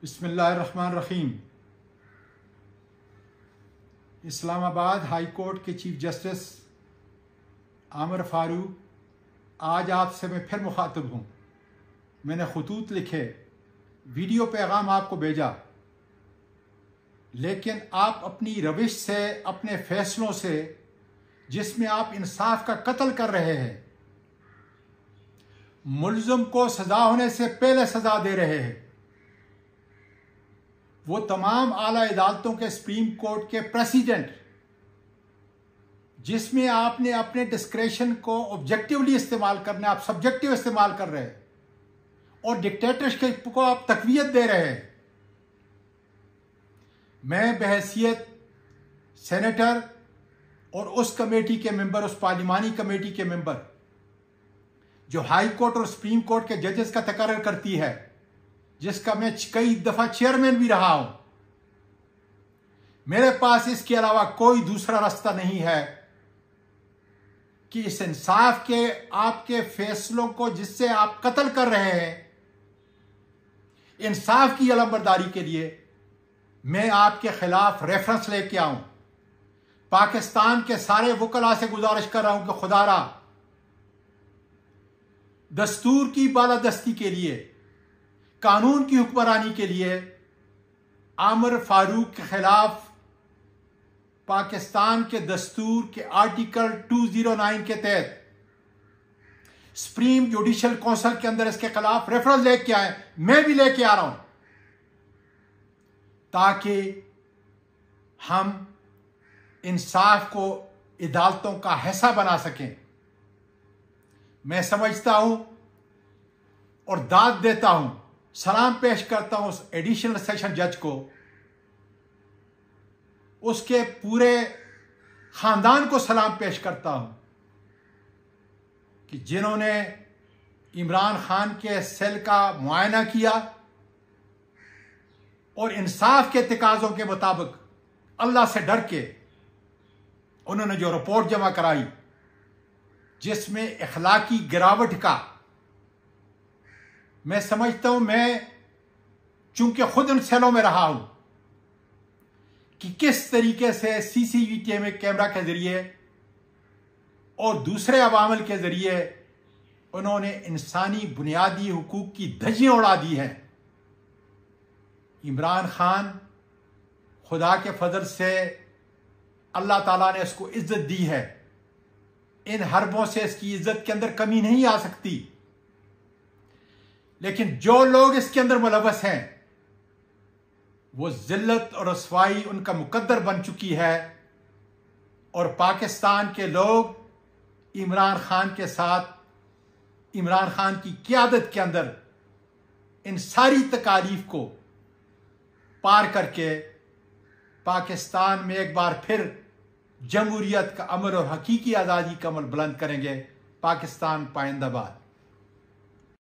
बिस्मिल्लाहिर्रहमानिर्रहीम। Islamabad high court के chief justice Aamir Farooq, आज आपसे मैं फिर मुखातिब हूँ। मैंने खतूत लिखे, वीडियो पैगाम आपको भेजा, लेकिन आप अपनी रविश से, अपने फैसलों से, जिसमें आप इंसाफ का कत्ल कर रहे हैं, मुल्ज़िम को सजा होने से पहले सजा दे रहे हैं, वो तमाम आला अदालतों के सुप्रीम कोर्ट के प्रेसिडेंट, जिसमें आपने अपने डिस्क्रेशन को ऑब्जेक्टिवली इस्तेमाल करना, आप सब्जेक्टिव इस्तेमाल कर रहे हैं और डिक्टेटरशिप को आप तकवीयत दे रहे हैं। मैं बहैसियत सेनेटर और उस कमेटी के मेंबर, उस पार्लिमानी कमेटी के मेंबर जो हाई कोर्ट और सुप्रीम कोर्ट के जजेस का तकर्रर करती है, जिसका मैं कई दफा चेयरमैन भी रहा हूं, मेरे पास इसके अलावा कोई दूसरा रास्ता नहीं है कि इस इंसाफ के, आपके फैसलों को जिससे आप कत्ल कर रहे हैं, इंसाफ की अलमबरदारी के लिए मैं आपके खिलाफ रेफरेंस लेके आऊं। पाकिस्तान के सारे वकला से गुजारिश कर रहा हूं कि खुदारा दस्तूर की बालादस्ती के लिए, कानून की हुक्मरानी के लिए आमिर फारूक के खिलाफ पाकिस्तान के दस्तूर के आर्टिकल 209 के तहत सुप्रीम जुडिशल काउंसिल के अंदर इसके खिलाफ रेफरेंस लेके आए। मैं भी लेके आ रहा हूं ताकि हम इंसाफ को अदालतों का हिस्सा बना सकें। मैं समझता हूं और दाद देता हूं, सलाम पेश करता हूं उस एडिशनल सेशन जज को, उसके पूरे खानदान को सलाम पेश करता हूं कि जिन्होंने इमरान खान के सेल का मुआयना किया और इंसाफ के तकाज़ों के मुताबिक अल्लाह से डर के उन्होंने जो रिपोर्ट जमा कराई, जिसमें इखलाकी गिरावट का, मैं समझता हूं, मैं चूंकि खुद उन सेलों में रहा हूं, कि किस तरीके से सीसीटीवी कैमरा के जरिए और दूसरे अवामिल के जरिए उन्होंने इंसानी बुनियादी हुकूक की धज्जियां उड़ा दी हैं। इमरान खान, खुदा के फजल से अल्लाह ताला ने इसको इज्जत दी है, इन हरबों से इसकी इज्जत के अंदर कमी नहीं आ सकती, लेकिन जो लोग इसके अंदर मुलव्वस हैं वो जिल्लत और रसवाई उनका मुकद्दर बन चुकी है। और पाकिस्तान के लोग इमरान खान के साथ, इमरान खान की क़यादत के अंदर इन सारी तकालीफ को पार करके पाकिस्तान में एक बार फिर जमहूरियत का अमल और हकीकी आज़ादी का अमल बुलंद करेंगे। पाकिस्तान पाइंदाबाद।